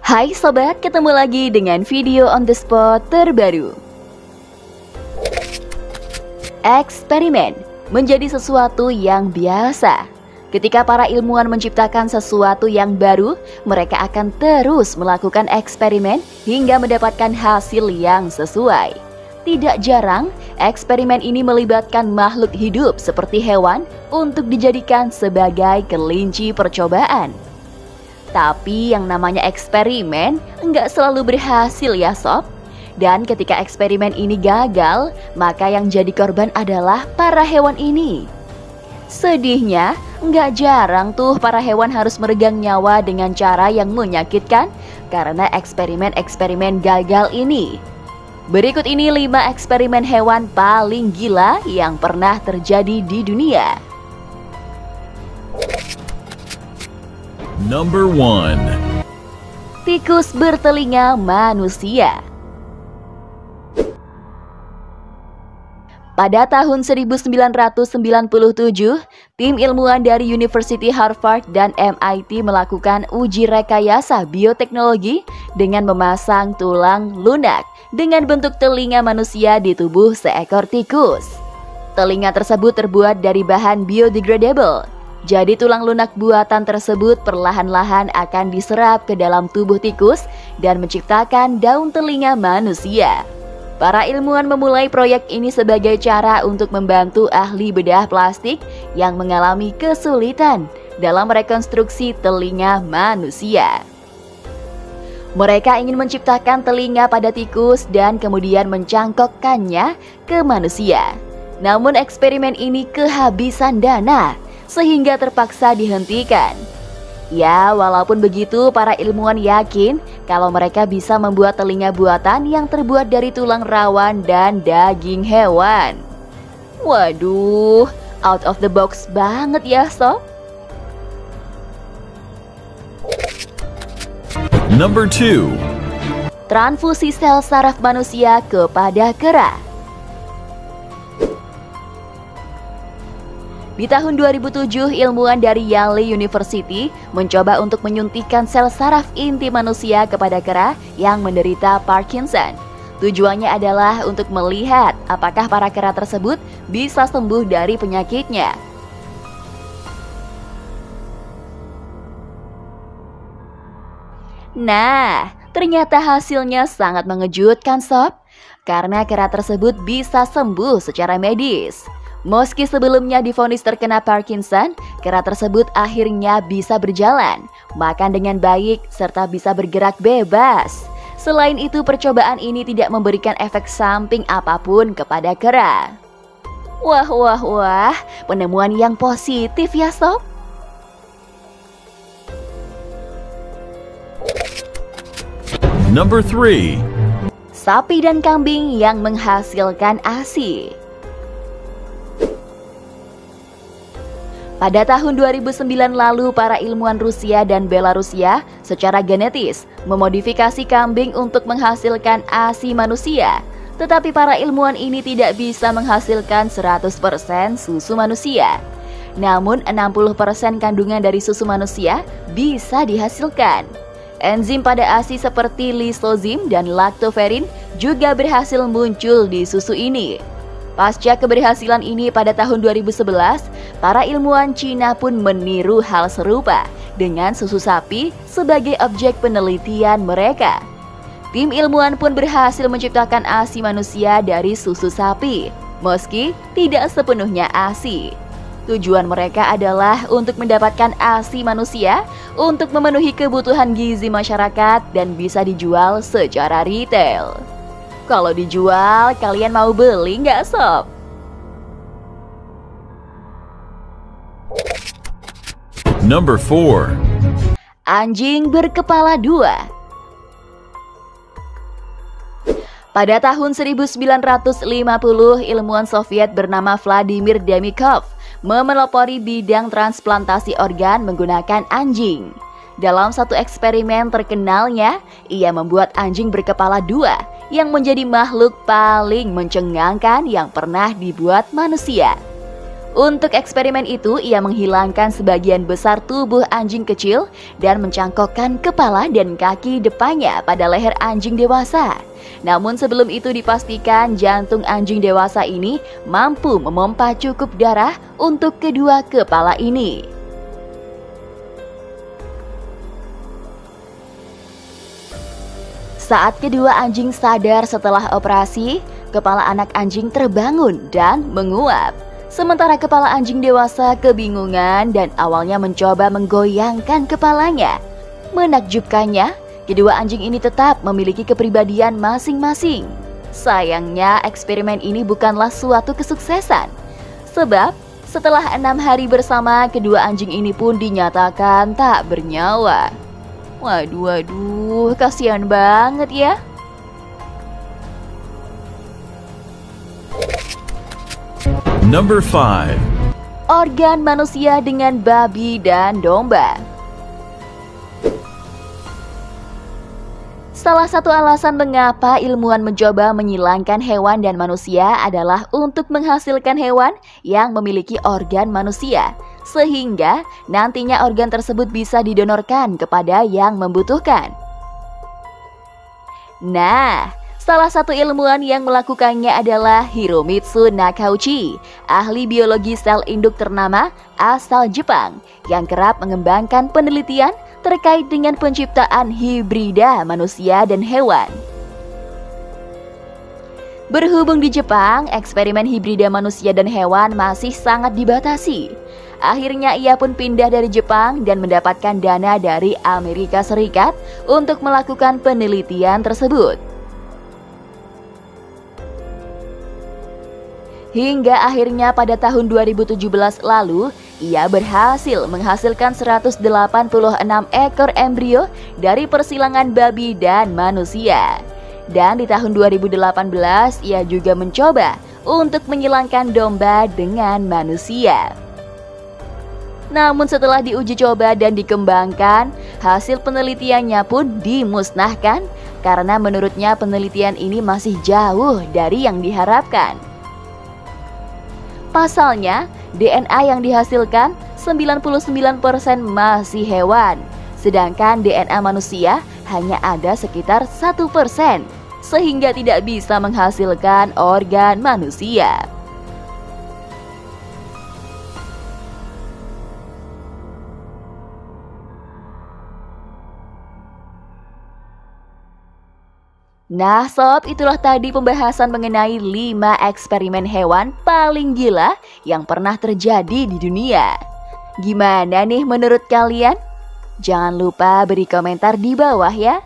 Hai sobat, ketemu lagi dengan video on the spot terbaru. Eksperimen menjadi sesuatu yang biasa. Ketika para ilmuwan menciptakan sesuatu yang baru, mereka akan terus melakukan eksperimen hingga mendapatkan hasil yang sesuai. Tidak jarang, eksperimen ini melibatkan makhluk hidup seperti hewan untuk dijadikan sebagai kelinci percobaan. Tapi yang namanya eksperimen nggak selalu berhasil ya sob. Dan ketika eksperimen ini gagal, maka yang jadi korban adalah para hewan ini. Sedihnya, nggak jarang tuh para hewan harus meregang nyawa dengan cara yang menyakitkan karena eksperimen-eksperimen gagal ini. Berikut ini 5 eksperimen hewan paling gila yang pernah terjadi di dunia. Number 1. Tikus bertelinga manusia. Pada tahun 1997, tim ilmuwan dari University Harvard dan MIT melakukan uji rekayasa bioteknologi dengan memasang tulang lunak dengan bentuk telinga manusia di tubuh seekor tikus. Telinga tersebut terbuat dari bahan biodegradable. Jadi tulang lunak buatan tersebut perlahan-lahan akan diserap ke dalam tubuh tikus dan menciptakan daun telinga manusia. Para ilmuwan memulai proyek ini sebagai cara untuk membantu ahli bedah plastik yang mengalami kesulitan dalam merekonstruksi telinga manusia. Mereka ingin menciptakan telinga pada tikus dan kemudian mencangkokkannya ke manusia. Namun eksperimen ini kehabisan dana, sehingga terpaksa dihentikan. Ya, walaupun begitu, para ilmuwan yakin kalau mereka bisa membuat telinga buatan yang terbuat dari tulang rawan dan daging hewan. Waduh, out of the box banget ya sob. Number 2. Transfusi sel saraf manusia kepada kera. Di tahun 2007, ilmuwan dari Yale University mencoba untuk menyuntikkan sel saraf inti manusia kepada kera yang menderita Parkinson. Tujuannya adalah untuk melihat apakah para kera tersebut bisa sembuh dari penyakitnya. Nah, ternyata hasilnya sangat mengejutkan sob, karena kera tersebut bisa sembuh secara medis. Meski sebelumnya divonis terkena Parkinson, kera tersebut akhirnya bisa berjalan, makan dengan baik, serta bisa bergerak bebas. Selain itu, percobaan ini tidak memberikan efek samping apapun kepada kera. Wah, penemuan yang positif ya sob. Number 3. Sapi dan kambing yang menghasilkan ASI. Pada tahun 2009 lalu, para ilmuwan Rusia dan Belarusia secara genetis memodifikasi kambing untuk menghasilkan ASI manusia. Tetapi para ilmuwan ini tidak bisa menghasilkan 100% susu manusia. Namun 60% kandungan dari susu manusia bisa dihasilkan. Enzim pada ASI seperti lisozim dan laktoferin juga berhasil muncul di susu ini. Pasca keberhasilan ini pada tahun 2011, para ilmuwan Cina pun meniru hal serupa dengan susu sapi sebagai objek penelitian mereka. Tim ilmuwan pun berhasil menciptakan ASI manusia dari susu sapi, meski tidak sepenuhnya ASI. Tujuan mereka adalah untuk mendapatkan ASI manusia untuk memenuhi kebutuhan gizi masyarakat dan bisa dijual secara retail. Kalau dijual, kalian mau beli nggak sob? Number 4. Anjing berkepala 2. Pada tahun 1950, ilmuwan Soviet bernama Vladimir Demikov memelopori bidang transplantasi organ menggunakan anjing. Dalam satu eksperimen terkenalnya, ia membuat anjing berkepala 2 yang menjadi makhluk paling mencengangkan yang pernah dibuat manusia. Untuk eksperimen itu, ia menghilangkan sebagian besar tubuh anjing kecil dan mencangkokkan kepala dan kaki depannya pada leher anjing dewasa. Namun sebelum itu dipastikan jantung anjing dewasa ini mampu memompa cukup darah untuk kedua kepala ini. Saat kedua anjing sadar setelah operasi, kepala anak anjing terbangun dan menguap. Sementara kepala anjing dewasa kebingungan dan awalnya mencoba menggoyangkan kepalanya. Menakjubkannya, kedua anjing ini tetap memiliki kepribadian masing-masing. Sayangnya eksperimen ini bukanlah suatu kesuksesan. Sebab setelah 6 hari bersama, kedua anjing ini pun dinyatakan tak bernyawa. Waduh, kasihan banget ya. Number 5. Organ manusia dengan babi dan domba. Salah satu alasan mengapa ilmuwan mencoba menyilangkan hewan dan manusia adalah untuk menghasilkan hewan yang memiliki organ manusia, sehingga nantinya organ tersebut bisa didonorkan kepada yang membutuhkan. Nah, salah satu ilmuwan yang melakukannya adalah Hiromitsu Nakauchi, ahli biologi sel induk ternama asal Jepang yang kerap mengembangkan penelitian terkait dengan penciptaan hibrida manusia dan hewan. Berhubung di Jepang, eksperimen hibrida manusia dan hewan masih sangat dibatasi. Akhirnya ia pun pindah dari Jepang dan mendapatkan dana dari Amerika Serikat untuk melakukan penelitian tersebut. Hingga akhirnya pada tahun 2017 lalu, ia berhasil menghasilkan 186 ekor embrio dari persilangan babi dan manusia. Dan di tahun 2018, ia juga mencoba untuk menyilangkan domba dengan manusia. Namun setelah diuji coba dan dikembangkan, hasil penelitiannya pun dimusnahkan karena menurutnya penelitian ini masih jauh dari yang diharapkan. Pasalnya, DNA yang dihasilkan 99% masih hewan, sedangkan DNA manusia hanya ada sekitar 1%, sehingga tidak bisa menghasilkan organ manusia. Nah sob, itulah tadi pembahasan mengenai 5 eksperimen hewan paling gila yang pernah terjadi di dunia. Gimana nih menurut kalian? Jangan lupa beri komentar di bawah ya.